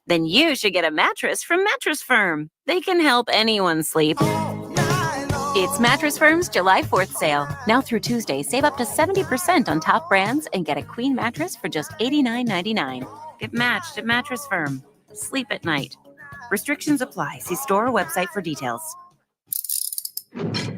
Then you should get a mattress from Mattress Firm. They can help anyone sleep. It's Mattress Firm's July 4th sale. Now through Tuesday, save up to 70% on top brands and get a queen mattress for just $89.99. Get matched at Mattress Firm. Sleep at night. Restrictions apply. See store or website for details.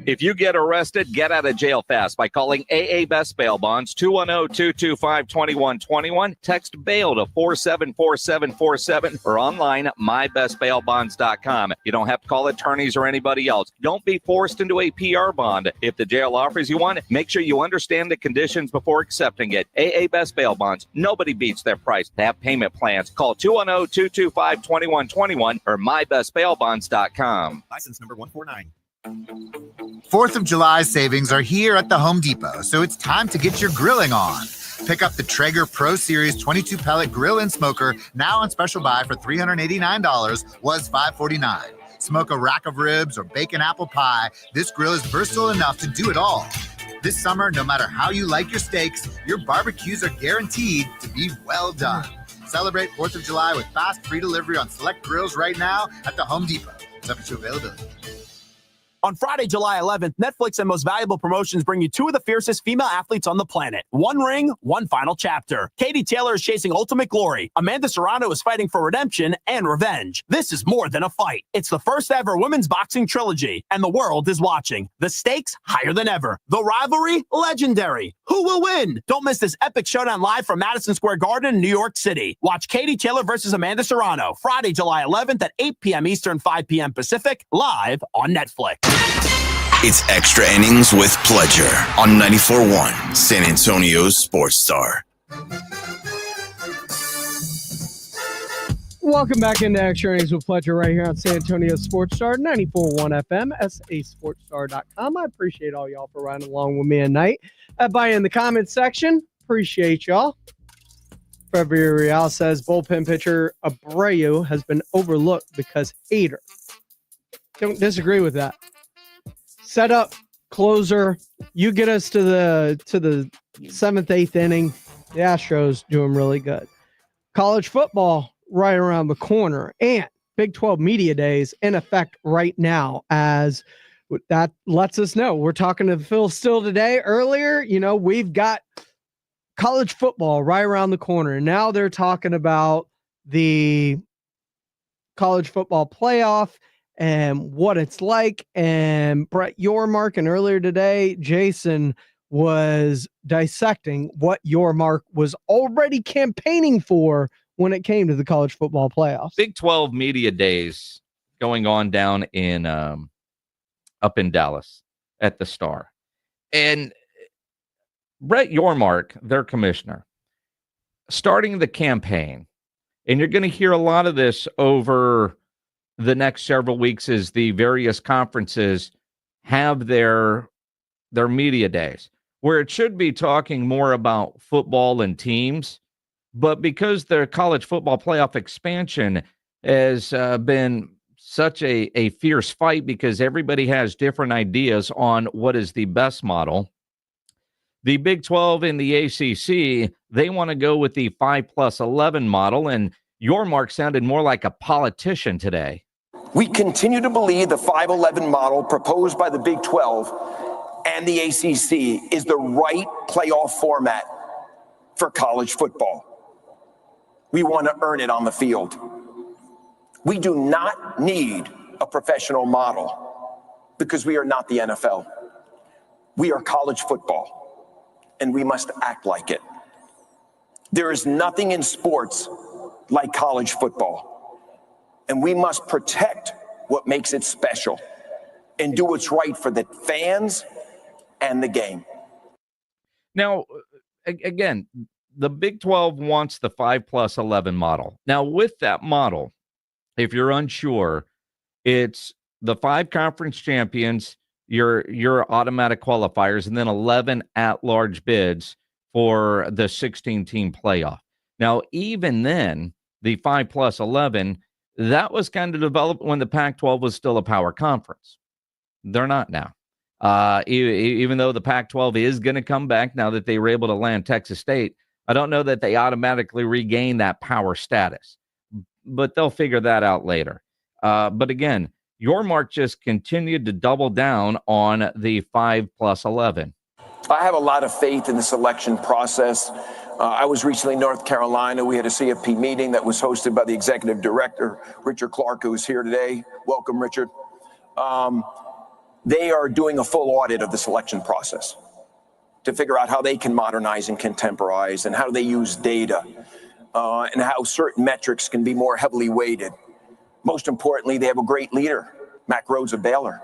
If you get arrested, get out of jail fast by calling AA Best Bail Bonds, 210-225-2121. Text bail to 474747 or online at mybestbailbonds.com. You don't have to call attorneys or anybody else. Don't be forced into a PR bond. If the jail offers you one, make sure you understand the conditions before accepting it. AA Best Bail Bonds. Nobody beats their price. They have payment plans. Call 210-225-2121 or mybestbailbonds.com. License number 149. 4th of July savings are here at the Home Depot, so it's time to get your grilling on. Pick up the Traeger Pro Series 22 pellet grill and smoker, now on special buy for $389, was $549. Smoke a rack of ribs or bake an apple pie. This grill is versatile enough to do it all. This summer, no matter how you like your steaks, your barbecues are guaranteed to be well done. Celebrate 4th of July with fast free delivery on select grills right now at the Home Depot. Subject to availability. On Friday, July 11th, Netflix and Most Valuable Promotions bring you two of the fiercest female athletes on the planet. One ring, one final chapter. Katie Taylor is chasing ultimate glory. Amanda Serrano is fighting for redemption and revenge. This is more than a fight. It's the first ever women's boxing trilogy, and the world is watching. The stakes higher than ever. The rivalry legendary. Who will win? Don't miss this epic showdown live from Madison Square Garden in New York City. Watch Katie Taylor versus Amanda Serrano, Friday, July 11th at 8 p.m. Eastern, 5 p.m. Pacific, live on Netflix. It's Extra Innings with Pledger on 94.1 San Antonio Sports Star. Welcome back into Extra Innings with Pleasure right here on San Antonio Sports Star, 94.1 FM, sasportstar.com. I appreciate all y'all for riding along with me tonight. Everybody in the comments section, appreciate y'all. February Real says bullpen pitcher Abreu has been overlooked because hater. Don't disagree with that. Set up, closer. You get us to the seventh, eighth inning. The Astros doing really good. College football right around the corner, and Big 12 Media Days in effect right now, as that lets us know. We're talking to Phil Steele today. Earlier, we've got college football right around the corner. And now they're talking about the college football playoff and what it's like. And Brett Yormark, and earlier today, Jason was dissecting what Yormark was already campaigning for when it came to the college football playoffs. Big 12 Media Days going on down in up in Dallas at the Star. And Brett Yormark, their commissioner, starting the campaign, and you're going to hear a lot of this over the next several weeks as the various conferences have their media days, where it should be talking more about football and teams. But because the college football playoff expansion has been such a fierce fight, because everybody has different ideas on what is the best model, the Big 12 and the ACC, they want to go with the 5+11 model, and Yormark sounded more like a politician today. We continue to believe the 5-11 model proposed by the Big 12 and the ACC is the right playoff format for college football. We want to earn it on the field. We do not need a professional model because we are not the NFL. We are college football, and we must act like it. There is nothing in sports like college football, and we must protect what makes it special and do what's right for the fans and the game. Now, again, the Big 12 wants the 5+11 model. Now, with that model, if you're unsure, it's the 5 conference champions, your automatic qualifiers, and then 11 at-large bids for the 16-team playoff. Now, even then, the 5+11, that was kind of developed when the Pac-12 was still a power conference. They're not now. Even though the Pac-12 is going to come back now that they were able to land Texas State, I don't know that they automatically regain that power status, but they'll figure that out later. But again, Yormark just continued to double down on the 5+11. I have a lot of faith in the selection process. I was recently in North Carolina. We had a CFP meeting that was hosted by the executive director, Richard Clark, who is here today. Welcome, Richard. They are doing a full audit of the selection process to figure out how they can modernize and contemporize and how they use data and how certain metrics can be more heavily weighted. Most importantly, they have a great leader, Mack Rhodes of Baylor.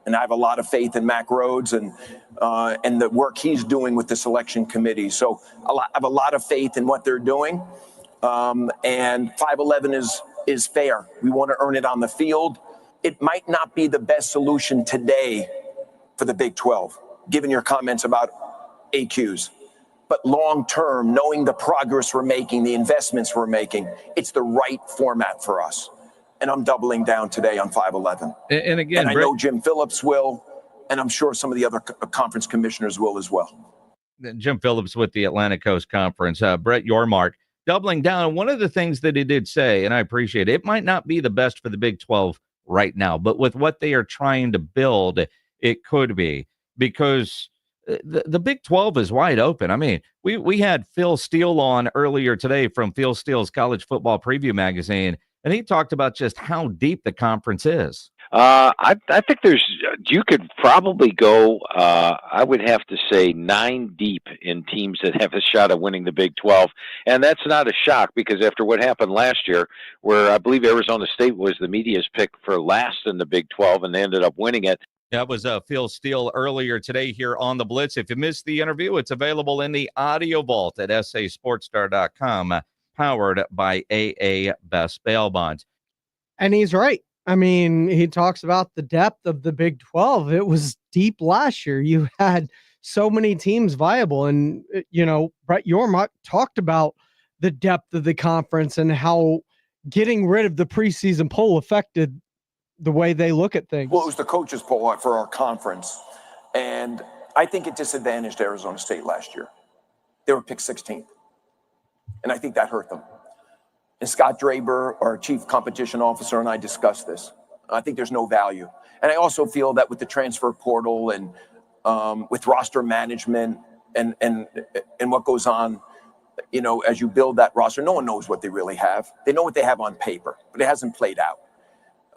And I have a lot of faith in Mack Rhodes and the work he's doing with the selection committee. So I have a lot of faith in what they're doing. And 5-11 is fair. We want to earn it on the field. It might not be the best solution today for the Big 12, given your comments about AQs. But long term, knowing the progress we're making, the investments we're making, it's the right format for us. And I'm doubling down today on 5-11. And again, I know Jim Phillips will, and I'm sure some of the other conference commissioners will as well. Jim Phillips with the Atlantic Coast Conference, Brett Yormark doubling down. One of the things that he did say, and I appreciate it, it might not be the best for the Big 12 right now, but with what they are trying to build, it could be, because the Big 12 is wide open. I mean, we had Phil Steele on earlier today from Phil Steele's College Football Preview magazine, and he talked about just how deep the conference is. I think you could probably go, I would have to say 9 deep in teams that have a shot at winning the Big 12. And that's not a shock, because after what happened last year, where I believe Arizona State was the media's pick for last in the Big 12 and they ended up winning it. That was Phil Steele earlier today here on The Blitz. If you missed the interview, it's available in the audio vault at sasportstar.com. powered by AA Best Bail Bonds. And he's right. I mean, he talks about the depth of the Big 12. It was deep last year. You had so many teams viable. And, Brett Yormark talked about the depth of the conference and how getting rid of the preseason poll affected the way they look at things. Well, it was the coaches poll for our conference. And I think it disadvantaged Arizona State last year. They were picked 16th. And I think that hurt them. And Scott Draber, our chief competition officer, and I discussed this. I think there's no value. And I also feel that with the transfer portal and with roster management and what goes on, as you build that roster, no one knows what they really have. They know what they have on paper, but it hasn't played out.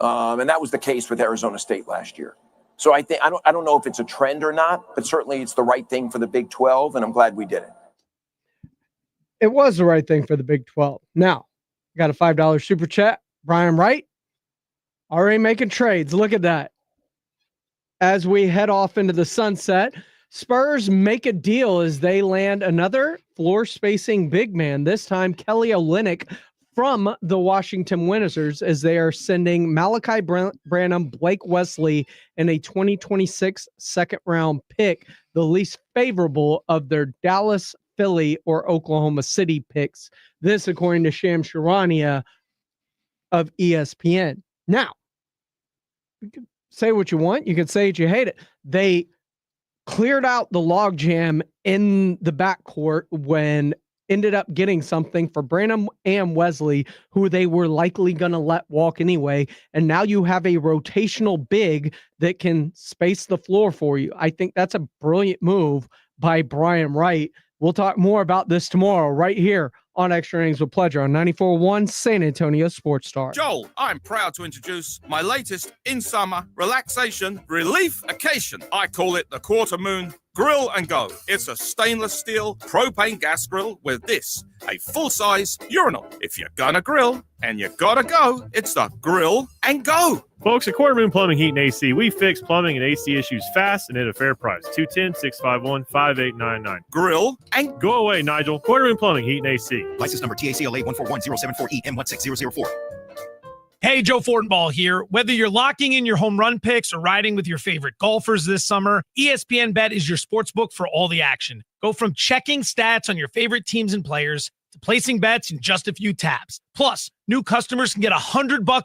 And that was the case with Arizona State last year. So I don't know if it's a trend or not, but certainly it's the right thing for the Big 12, and I'm glad we did it. It was the right thing for the Big 12. Now, got a $5 super chat. Brian Wright, already making trades. Look at that. As we head off into the sunset, Spurs make a deal as they land another floor spacing big man, this time Kelly Olynyk from the Washington Wizards, as they are sending Malachi Branham, Blake Wesley, and a 2026 second-round pick, the least favorable of their Dallas, Philly, or Oklahoma City picks. This, according to Shams Charania of ESPN. Now, you can say what you want. You can say that you hate it. They cleared out the logjam in the backcourt when ended up getting something for Branham and Wesley, who they were likely going to let walk anyway. And now you have a rotational big that can space the floor for you. I think that's a brilliant move by Brian Wright. We'll talk more about this tomorrow right here on Extra Innings with Pleasure on 94.1 San Antonio Sports Star. Joel, I'm proud to introduce my latest in-summer relaxation relief occasion. I call it the Quarter Moon Grill and Go. It's a stainless steel propane gas grill with this, a full-size urinal. If you're gonna grill and you gotta go, it's the Grill and Go. Folks, at Quarter Moon Plumbing, Heat, and AC, we fix plumbing and AC issues fast and at a fair price. 210-651-5899. Grill and go away, Nigel. Quarter Moon Plumbing, Heat, and AC. License number TACLA 141-074-EM16004. Hey, Joe Fortenbaugh here. Whether you're locking in your home run picks or riding with your favorite golfers this summer, ESPN Bet is your sportsbook for all the action. Go from checking stats on your favorite teams and players to placing bets in just a few taps. Plus, new customers can get $100